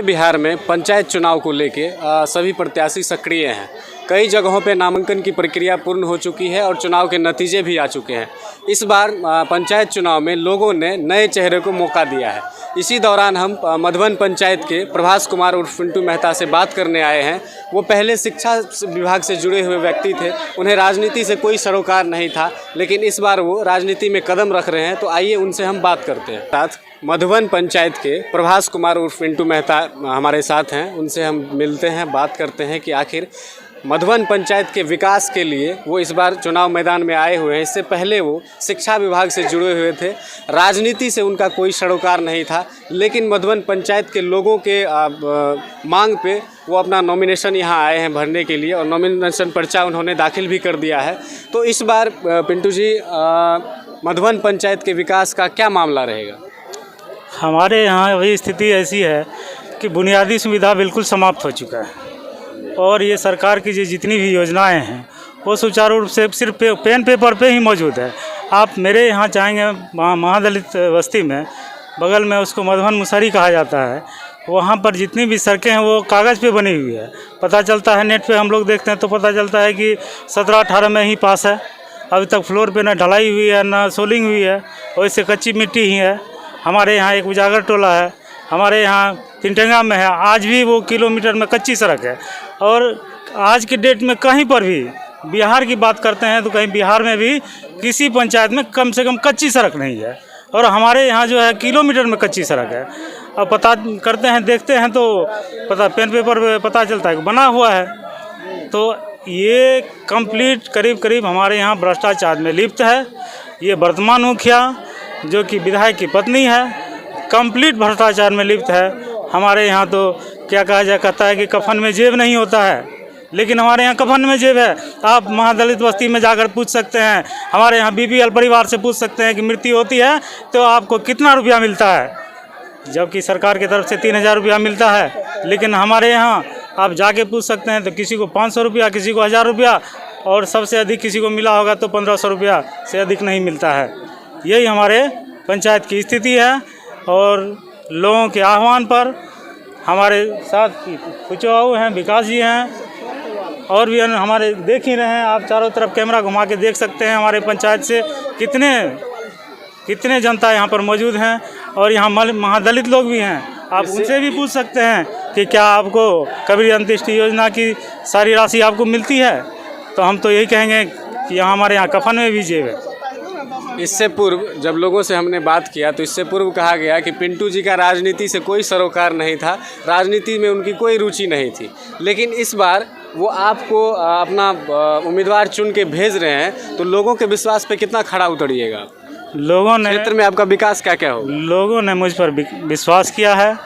बिहार में पंचायत चुनाव को लेके सभी प्रत्याशी सक्रिय हैं। कई जगहों पे नामांकन की प्रक्रिया पूर्ण हो चुकी है और चुनाव के नतीजे भी आ चुके हैं। इस बार पंचायत चुनाव में लोगों ने नए चेहरे को मौका दिया है। इसी दौरान हम मधुबन पंचायत के प्रभास कुमार उर्फ पिंटू मेहता से बात करने आए हैं। वो पहले शिक्षा विभाग से जुड़े हुए व्यक्ति थे, उन्हें राजनीति से कोई सरोकार नहीं था, लेकिन इस बार वो राजनीति में कदम रख रहे हैं। तो आइए उनसे हम बात करते हैं। साथ मधुबन पंचायत के प्रभास कुमार उर्फ पिंटू मेहता हमारे साथ हैं, उनसे हम मिलते हैं, बात करते हैं कि आखिर मधुबन पंचायत के विकास के लिए वो इस बार चुनाव मैदान में आए हुए हैं। इससे पहले वो शिक्षा विभाग से जुड़े हुए थे, राजनीति से उनका कोई सरोकार नहीं था, लेकिन मधुबन पंचायत के लोगों के मांग पे वो अपना नॉमिनेशन यहाँ आए हैं भरने के लिए और नॉमिनेशन पर्चा उन्होंने दाखिल भी कर दिया है। तो इस बार पिंटू जी, मधुबन पंचायत के विकास का क्या मामला रहेगा? हमारे यहाँ वही स्थिति ऐसी है कि बुनियादी सुविधा बिल्कुल समाप्त हो चुका है और ये सरकार की जितनी भी योजनाएं हैं वो सुचारू रूप से सिर्फ पेन पेपर पे ही मौजूद है। आप मेरे यहाँ चाहेंगे महादलित बस्ती में, बगल में उसको मधुबन मुसहरी कहा जाता है, वहाँ पर जितनी भी सड़कें हैं वो कागज़ पे बनी हुई है। पता चलता है, नेट पे हम लोग देखते हैं तो पता चलता है कि 17-18 में ही पास है। अभी तक फ्लोर पे ना ढलाई हुई है ना सोलिंग हुई है, वैसे कच्ची मिट्टी ही है। हमारे यहाँ एक उजागर टोला है, हमारे यहाँ तिनटेंगा में है, आज भी वो किलोमीटर में कच्ची सड़क है। और आज के डेट में कहीं पर भी बिहार की बात करते हैं तो कहीं बिहार में भी किसी पंचायत में कम से कम कच्ची सड़क नहीं है, और हमारे यहाँ जो है किलोमीटर में कच्ची सड़क है। अब पता करते हैं, देखते हैं तो पता पेन पेपर पे पता चलता है कि बना हुआ है। तो ये कंप्लीट करीब हमारे यहाँ भ्रष्टाचार में लिप्त है। ये वर्तमान मुखिया जो कि विधायक की पत्नी है, कंप्लीट भ्रष्टाचार में लिप्त है। हमारे यहाँ तो क्या कहता है कि कफन में जेब नहीं होता है, लेकिन हमारे यहाँ कफन में जेब है। आप महादलित बस्ती में जाकर पूछ सकते हैं, हमारे यहाँ बीपीएल परिवार से पूछ सकते हैं कि मृत्यु होती है तो आपको कितना रुपया मिलता है, जबकि सरकार की तरफ से 3000 रुपया मिलता है। लेकिन हमारे यहाँ आप जाके पूछ सकते हैं तो किसी को 500 रुपया, किसी को 1000 रुपया, और सबसे अधिक किसी को मिला होगा तो 1500 रुपया से अधिक नहीं मिलता है। यही हमारे पंचायत की स्थिति है। और लोगों के आह्वान पर हमारे साथ कुचवाऊ हैं, विकास जी हैं, और भी हमारे देख ही रहे हैं आप, चारों तरफ कैमरा घुमा के देख सकते हैं हमारे पंचायत से कितने जनता यहाँ पर मौजूद हैं। और यहाँ महादलित लोग भी हैं, आप उनसे भी पूछ सकते हैं कि क्या आपको कबीर अंत्येष्टि योजना की सारी राशि आपको मिलती है। तो हम तो यही कहेंगे कि यहाँ हमारे यहाँ कफन में भी जेब है। इससे पूर्व जब लोगों से हमने बात किया तो इससे पूर्व कहा गया कि पिंटू जी का राजनीति से कोई सरोकार नहीं था, राजनीति में उनकी कोई रुचि नहीं थी, लेकिन इस बार वो आपको अपना उम्मीदवार चुन के भेज रहे हैं। तो लोगों के विश्वास पे कितना खड़ा उतरिएगा? लोगों ने, क्षेत्र में आपका विकास क्या क्या होगा? लोगों ने मुझ पर विश्वास किया है,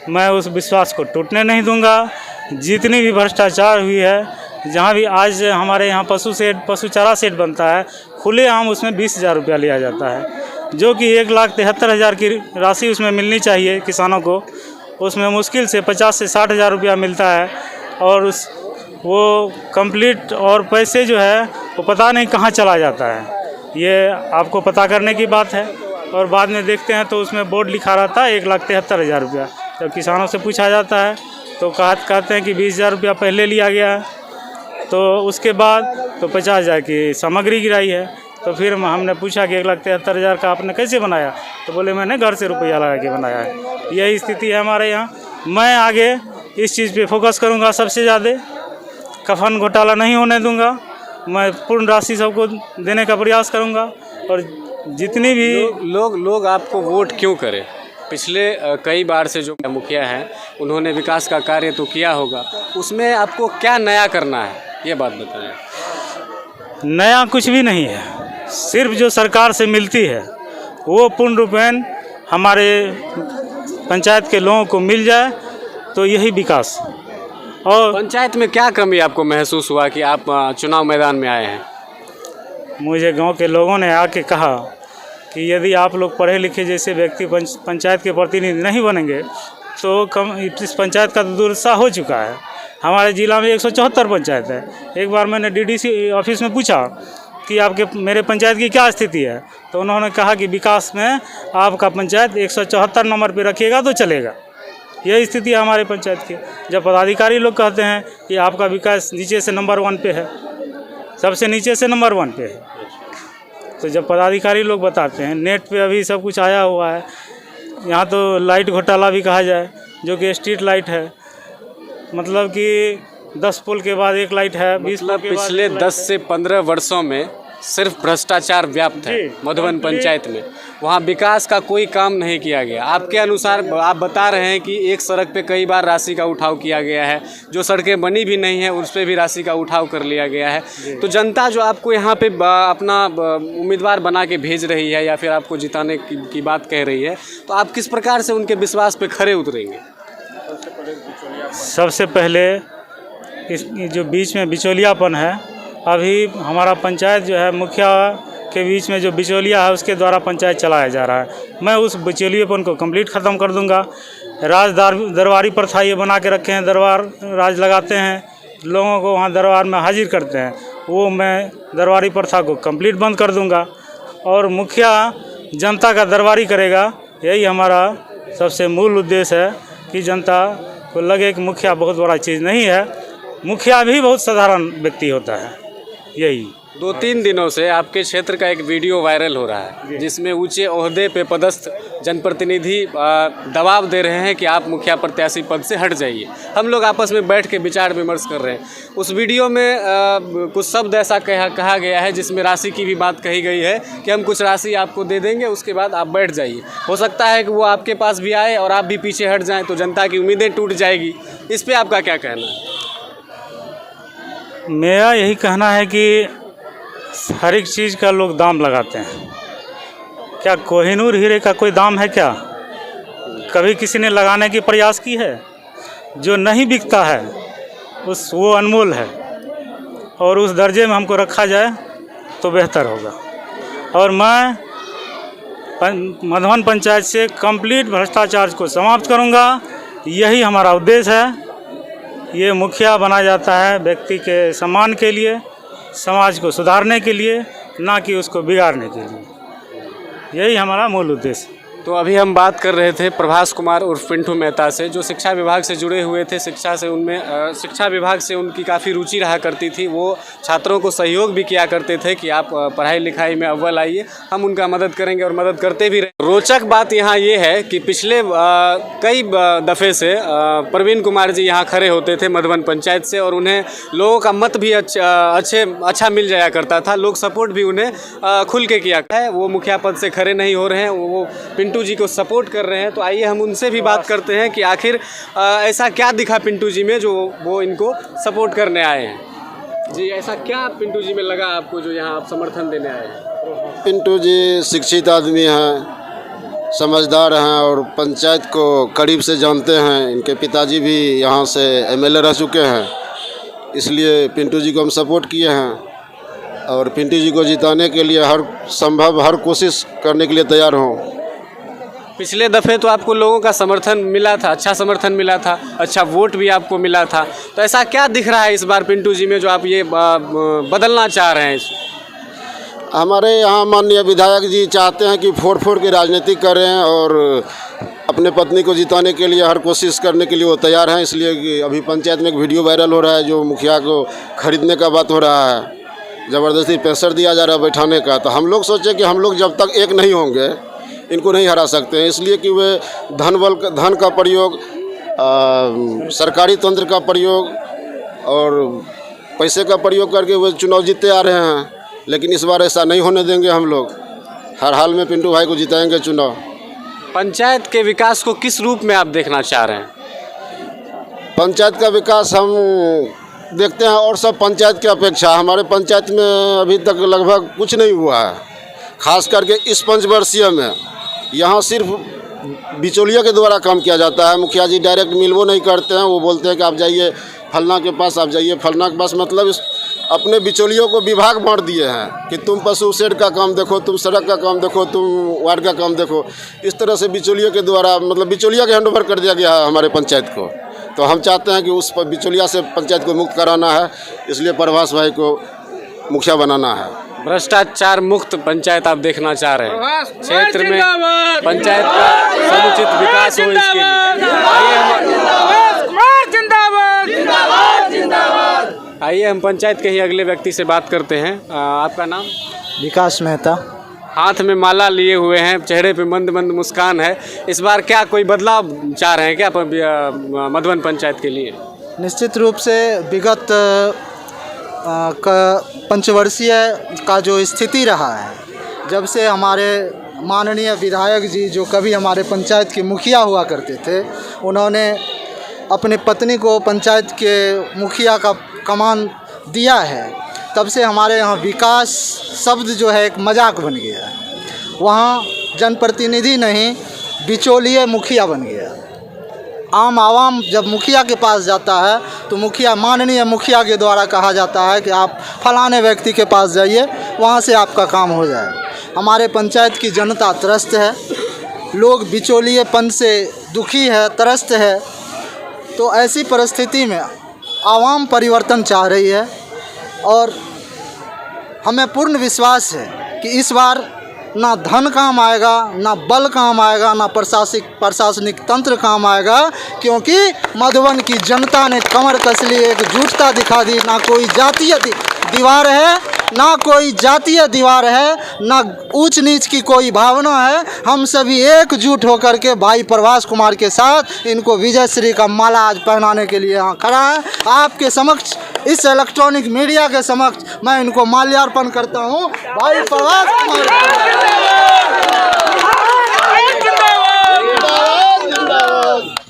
मैं उस विश्वास को टूटने नहीं दूंगा। जितनी भी भ्रष्टाचार हुई है, जहाँ भी आज हमारे यहाँ पशु चारा सेट बनता है, खुलेआम उसमें 20,000 रुपया लिया जाता है, जो कि 1,73,000 की राशि उसमें मिलनी चाहिए किसानों को। उसमें मुश्किल से 50 से 60,000 रुपया मिलता है, और वो कंप्लीट और पैसे जो है वो पता नहीं कहाँ चला जाता है। ये आपको पता करने की बात है। और बाद में देखते हैं तो उसमें बोर्ड लिखा रहता है 1,73,000 रुपया। जब किसानों से पूछा जाता है तो कहते हैं कि 20,000 रुपया पहले लिया गया है, तो उसके बाद तो 50,000 की सामग्री गिराई है। तो फिर हमने पूछा कि 1,73,000 का आपने कैसे बनाया, तो बोले मैंने घर से रुपया लगा के बनाया है। यही स्थिति है हमारे यहाँ। मैं आगे इस चीज़ पे फोकस करूँगा, सबसे ज़्यादा कफन घोटाला नहीं होने दूँगा। मैं पूर्ण राशि सबको देने का प्रयास करूँगा। और जितनी भी लोग आपको वोट क्यों करें? पिछले कई बार से जो मुखिया हैं उन्होंने विकास का कार्य तो किया होगा, उसमें आपको क्या नया करना है, ये बात बताएं। नया कुछ भी नहीं है, सिर्फ जो सरकार से मिलती है वो पूर्ण रूपेण हमारे पंचायत के लोगों को मिल जाए, तो यही विकास। और पंचायत में क्या कमी आपको महसूस हुआ कि आप चुनाव मैदान में आए हैं? मुझे गांव के लोगों ने आके कहा कि यदि आप लोग पढ़े लिखे जैसे व्यक्ति पंचायत के प्रतिनिधि नहीं बनेंगे तो इस पंचायत का तो दुर्दशा हो चुका है। हमारे ज़िला में 174 पंचायत है। एक बार मैंने डीडीसी ऑफिस में पूछा कि मेरे पंचायत की क्या स्थिति है, तो उन्होंने कहा कि विकास में आपका पंचायत 174 नंबर पे रखिएगा तो चलेगा। यही स्थिति है हमारे पंचायत की। जब पदाधिकारी लोग कहते हैं कि आपका विकास नीचे से नंबर 1 पे है, सबसे नीचे से नंबर 1 पे है, तो जब पदाधिकारी लोग बताते हैं, नेट पे अभी सब कुछ आया हुआ है, यहाँ तो लाइट घोटाला भी कहा जाए, जो कि स्ट्रीट लाइट है, मतलब कि 10 पोल के बाद एक लाइट है, 20 पोल मतलब के बाद पिछले एक लाइट 10 से 15 वर्षों में सिर्फ भ्रष्टाचार व्याप्त है जी, मधुबन complete। पंचायत में। वहाँ विकास का कोई काम नहीं किया गया। आपके अनुसार आप बता रहे हैं कि एक सड़क पे कई बार राशि का उठाव किया गया है, जो सड़कें बनी भी नहीं है उस पर भी राशि का उठाव कर लिया गया है। तो जनता जो आपको यहाँ पे अपना उम्मीदवार बना के भेज रही है या फिर आपको जिताने की बात कह रही है, तो आप किस प्रकार से उनके विश्वास पे खरे उतरेंगे? सबसे पहले इस जो बीच में बिचौलियापन है, अभी हमारा पंचायत जो है मुखिया के बीच में जो बिचौलिया है उसके द्वारा पंचायत चलाया जा रहा है। मैं उस बिचौलियापन को कंप्लीट ख़त्म कर दूंगा। दरबारी प्रथा ये बना के रखे हैं, दरबार राज लगाते हैं, लोगों को वहाँ दरबार में हाजिर करते हैं, वो मैं दरबारी प्रथा को कंप्लीट बंद कर दूंगा और मुखिया जनता का दरबारी करेगा। यही हमारा सबसे मूल उद्देश्य है कि जनता को लगे कि मुखिया बहुत बड़ा चीज़ नहीं है, मुखिया भी बहुत साधारण व्यक्ति होता है। यही 2-3 दिनों से आपके क्षेत्र का एक वीडियो वायरल हो रहा है जिसमें ऊंचे ओहदे पे पदस्थ जनप्रतिनिधि दबाव दे रहे हैं कि आप मुखिया प्रत्याशी पद से हट जाइए। हम लोग आपस में बैठ के विचार विमर्श कर रहे हैं। उस वीडियो में कुछ शब्द ऐसा कहा गया है जिसमें राशि की भी बात कही गई है कि हम कुछ राशि आपको दे देंगे, उसके बाद आप बैठ जाइए। हो सकता है कि वो आपके पास भी आए और आप भी पीछे हट जाएँ, तो जनता की उम्मीदें टूट जाएगी। इस पर आपका क्या कहना है? मेरा यही कहना है कि हर एक चीज़ का लोग दाम लगाते हैं। क्या कोहिनूर हीरे का कोई दाम है क्या? कभी किसी ने लगाने की प्रयास की है? जो नहीं बिकता है वो अनमोल है और उस दर्जे में हमको रखा जाए तो बेहतर होगा। और मैं मधुबन पंचायत से कंप्लीट भ्रष्टाचार को समाप्त करूंगा। यही हमारा उद्देश्य है। ये मुखिया बना जाता है व्यक्ति के सम्मान के लिए, समाज को सुधारने के लिए, ना कि उसको बिगाड़ने के लिए। यही हमारा मूल उद्देश्य। तो अभी हम बात कर रहे थे प्रभास कुमार उर्फ पिंटू मेहता से, जो शिक्षा विभाग से जुड़े हुए थे। शिक्षा विभाग से उनकी काफ़ी रुचि रहा करती थी। वो छात्रों को सहयोग भी किया करते थे कि आप पढ़ाई लिखाई में अव्वल आइए, हम उनका मदद करेंगे और मदद करते भी रहे। रोचक बात यहाँ ये है कि पिछले कई दफ़े से प्रवीण कुमार जी यहाँ खड़े होते थे मधुबन पंचायत से और उन्हें लोगों का मत भी अच्छा मिल जाया करता था। लोग सपोर्ट भी उन्हें खुल के किया है। वो मुखिया पद से खड़े नहीं हो रहे हैं, वो पिंटू जी को सपोर्ट कर रहे हैं। तो आइए हम उनसे भी बात करते हैं कि आखिर ऐसा क्या दिखा पिंटू जी में जो वो इनको सपोर्ट करने आए हैं। जी, ऐसा क्या पिंटू जी में लगा आपको जो यहाँ आप समर्थन देने आए हैं? पिंटू जी शिक्षित आदमी हैं, समझदार हैं और पंचायत को करीब से जानते हैं। इनके पिताजी भी यहाँ से एमएलए रह चुके हैं, इसलिए पिंटू जी को हम सपोर्ट किए हैं और पिंटू जी को जिताने के लिए हर कोशिश करने के लिए तैयार हों। पिछले दफ़े तो आपको लोगों का समर्थन मिला था, अच्छा समर्थन मिला था, अच्छा वोट भी आपको मिला था। तो ऐसा क्या दिख रहा है इस बार पिंटू जी में जो आप ये बदलना चाह रहे हैं? हमारे यहाँ माननीय विधायक जी चाहते हैं कि फोड़ के राजनीति करें और अपने पत्नी को जिताने के लिए हर कोशिश करने के लिए वो तैयार हैं। इसलिए कि अभी पंचायत में एक वीडियो वायरल हो रहा है जो मुखिया को खरीदने का बात हो रहा है, ज़बरदस्ती प्रेशर दिया जा रहा है बैठाने का। तो हम लोग सोचे कि हम लोग जब तक एक नहीं होंगे इनको नहीं हरा सकते हैं, इसलिए कि वे धन का प्रयोग, सरकारी तंत्र का प्रयोग और पैसे का प्रयोग करके वे चुनाव जीतते आ रहे हैं। लेकिन इस बार ऐसा नहीं होने देंगे। हम लोग हर हाल में पिंटू भाई को जिताएंगे चुनाव। पंचायत के विकास को किस रूप में आप देखना चाह रहे हैं? पंचायत का विकास हम देखते हैं और सब पंचायत की अपेक्षा हमारे पंचायत में अभी तक लगभग कुछ नहीं हुआ है। खास करके इस पंचवर्षीय में यहाँ सिर्फ बिचौलिया के द्वारा काम किया जाता है। मुखिया जी डायरेक्ट मिलवो नहीं करते हैं। वो बोलते हैं कि आप जाइए फलना के पास, आप जाइए फलना के पास, मतलब अपने बिचौलियों को विभाग बांट दिए हैं कि तुम पशु शेड का काम देखो, तुम सड़क का काम देखो, तुम वार्ड का काम देखो। इस तरह से बिचौलियों के द्वारा मतलब बिचौलिया के हैंडओवर कर दिया गया है हमारे पंचायत को। तो हम चाहते हैं कि उस बिचौलिया से पंचायत को मुक्त कराना है, इसलिए प्रभास भाई को मुखिया बनाना है। भ्रष्टाचार मुक्त पंचायत आप देखना चाह रहे हैं। क्षेत्र में पंचायत का समुचित विकास हो, इसके लिए आइए हम पंचायत के ही अगले व्यक्ति से बात करते हैं। आपका नाम? विकास मेहता। हाथ में माला लिए हुए हैं, चेहरे पे मंद मंद मुस्कान है। इस बार क्या कोई बदलाव चाह रहे हैं क्या मधुबन पंचायत के लिए? निश्चित रूप से विगत पंचवर्षीय का जो स्थिति रहा है, जब से हमारे माननीय विधायक जी जो कभी हमारे पंचायत के मुखिया हुआ करते थे, उन्होंने अपने पत्नी को पंचायत के मुखिया का कमान दिया है, तब से हमारे यहाँ विकास शब्द जो है एक मजाक बन गया है। वहाँ जनप्रतिनिधि नहीं, बिचौलिए मुखिया बन गया। आम आवाम जब मुखिया के पास जाता है तो मुखिया, माननीय मुखिया के द्वारा कहा जाता है कि आप फलाने व्यक्ति के पास जाइए, वहाँ से आपका काम हो जाए। हमारे पंचायत की जनता त्रस्त है, लोग बिचौलिएपन से दुखी है, त्रस्त है। तो ऐसी परिस्थिति में आवाम परिवर्तन चाह रही है और हमें पूर्ण विश्वास है कि इस बार ना धन काम आएगा, ना बल काम आएगा, ना प्रशासनिक तंत्र काम आएगा, क्योंकि मधुबन की जनता ने कमर कस ली, एकजुटता दिखा दी। ना कोई जातीय दीवार है, ना कोई जातीय दीवार है, ना ऊंच नीच की कोई भावना है। हम सभी एकजुट होकर के भाई प्रभास कुमार के साथ इनको विजय श्री का माला आज पहनाने के लिए यहाँ खड़ा है। आपके समक्ष, इस इलेक्ट्रॉनिक मीडिया के समक्ष मैं इनको माल्यार्पण करता हूँ। भाई प्रभास कुमार।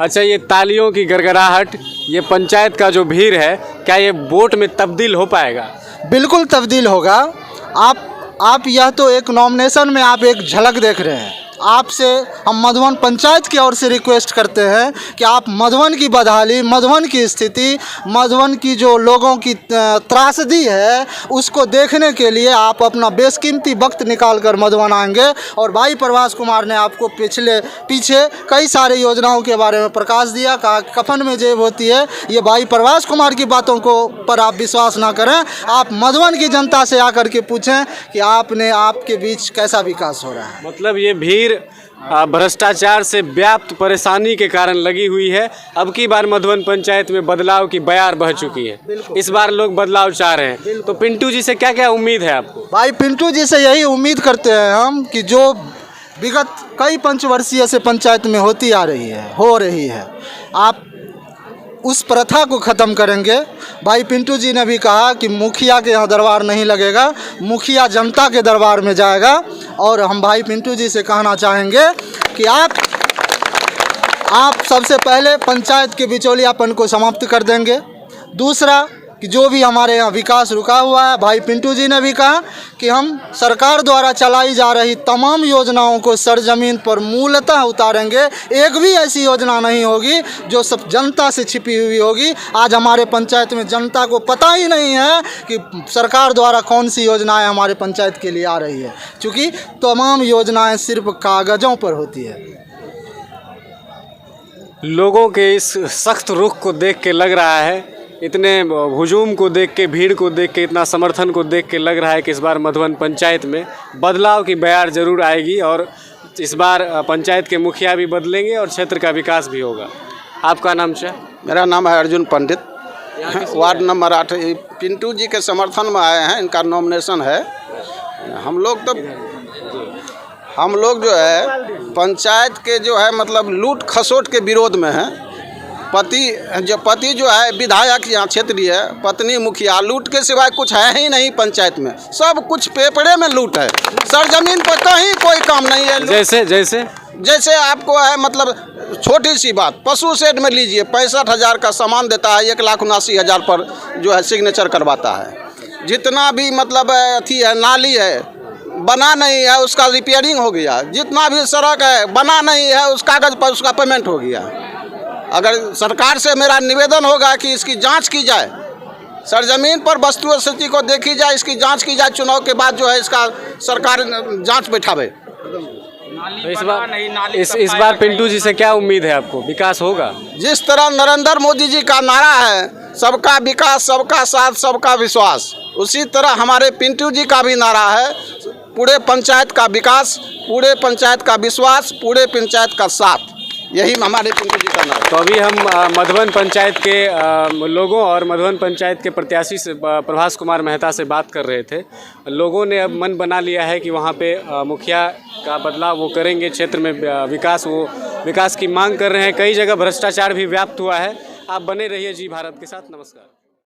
अच्छा, ये तालियों की गड़गड़ाहट, ये पंचायत का जो भीड़ है, क्या ये वोट में तब्दील हो पाएगा? बिल्कुल तब्दील होगा। आप यह तो एक नॉमिनेशन में आप एक झलक देख रहे हैं। आपसे हम मधुबन पंचायत की ओर से रिक्वेस्ट करते हैं कि आप मधुबन की बदहाली, मधुबन की स्थिति, मधुबन की जो लोगों की त्रासदी है, उसको देखने के लिए आप अपना बेशकीमती वक्त निकाल कर मधुबन आएंगे। और भाई प्रभास कुमार ने आपको पीछे कई सारे योजनाओं के बारे में प्रकाश दिया, कहा कफन में जेब होती है। ये भाई प्रभास कुमार की बातों को पर आप विश्वास ना करें। आप मधुबन की जनता से आकर के पूछें कि आपके बीच कैसा विकास हो रहा है। मतलब ये भीड़ भ्रष्टाचार से व्याप्त परेशानी के कारण लगी हुई है। अब की बार मधुबन पंचायत में बदलाव की बयार बह चुकी है। इस बार लोग बदलाव चाह रहे हैं। तो पिंटू जी से क्या क्या उम्मीद है आपको? भाई पिंटू जी से यही उम्मीद करते हैं हम कि जो विगत कई पंचवर्षीय से पंचायत में होती आ रही है, हो रही है, आप उस प्रथा को ख़त्म करेंगे। भाई पिंटू जी ने भी कहा कि मुखिया के यहाँ दरबार नहीं लगेगा, मुखिया जनता के दरबार में जाएगा। और हम भाई पिंटू जी से कहना चाहेंगे कि आप सबसे पहले पंचायत के बिचौलियापन को समाप्त कर देंगे। दूसरा कि जो भी हमारे यहाँ विकास रुका हुआ है, भाई पिंटू जी ने भी कहा कि हम सरकार द्वारा चलाई जा रही तमाम योजनाओं को सरजमीन पर मूलतः उतारेंगे। एक भी ऐसी योजना नहीं होगी जो सब जनता से छिपी हुई होगी। आज हमारे पंचायत में जनता को पता ही नहीं है कि सरकार द्वारा कौन सी योजनाएं हमारे पंचायत के लिए आ रही है, क्योंकि तमाम योजनाएं सिर्फ कागज़ों पर होती है। लोगों के इस सख्त रुख को देख के लग रहा है, इतने हुजूम को देख के, भीड़ को देख के, इतना समर्थन को देख के लग रहा है कि इस बार मधुबन पंचायत में बदलाव की बयार ज़रूर आएगी और इस बार पंचायत के मुखिया भी बदलेंगे और क्षेत्र का विकास भी होगा। आपका नाम क्या? मेरा नाम है अर्जुन पंडित, वार्ड नंबर 8। पिंटू जी के समर्थन में आए हैं, इनका नॉमिनेशन है। हम लोग जो है पंचायत के जो है मतलब लूट खसोट के विरोध में हैं। पति जो है विधायक यहाँ क्षेत्रीय, पत्नी मुखिया, लूट के सिवाय कुछ है ही नहीं पंचायत में। सब कुछ पेपरे में लूट है, सरजमीन पर कहीं कोई काम नहीं है। जैसे आपको है मतलब छोटी सी बात, पशु शेड में लीजिए, 65,000 का सामान देता है, 1,79,000 पर जो है सिग्नेचर करवाता है। जितना भी मतलब अथी है, नाली है बना नहीं है, उसका रिपेयरिंग हो गया। जितना भी सड़क है बना नहीं है, उस कागज़ पर उसका पेमेंट हो गया। अगर सरकार से मेरा निवेदन होगा कि इसकी जांच की जाए, सरजमीन पर वस्तु स्थिति को देखी जाए, इसकी जांच की जाए, चुनाव के बाद जो है इसका सरकार जांच बैठावे। इस बार पिंटू जी से क्या उम्मीद है आपको? विकास होगा? जिस तरह नरेंद्र मोदी जी का नारा है, सबका विकास, सबका साथ, सबका विश्वास, उसी तरह हमारे पिंटू जी का भी नारा है, पूरे पंचायत का विकास, पूरे पंचायत का विश्वास, पूरे पंचायत का साथ। यही हमारे पिंटू जी का नारा है। तो अभी हम मधुबन पंचायत के लोगों और मधुबन पंचायत के प्रत्याशी से प्रभास कुमार मेहता से बात कर रहे थे। लोगों ने अब मन बना लिया है कि वहाँ पे मुखिया का बदलाव वो करेंगे, क्षेत्र में विकास की मांग कर रहे हैं। कई जगह भ्रष्टाचार भी व्याप्त हुआ है। आप बने रहिए जी भारत के साथ। नमस्कार।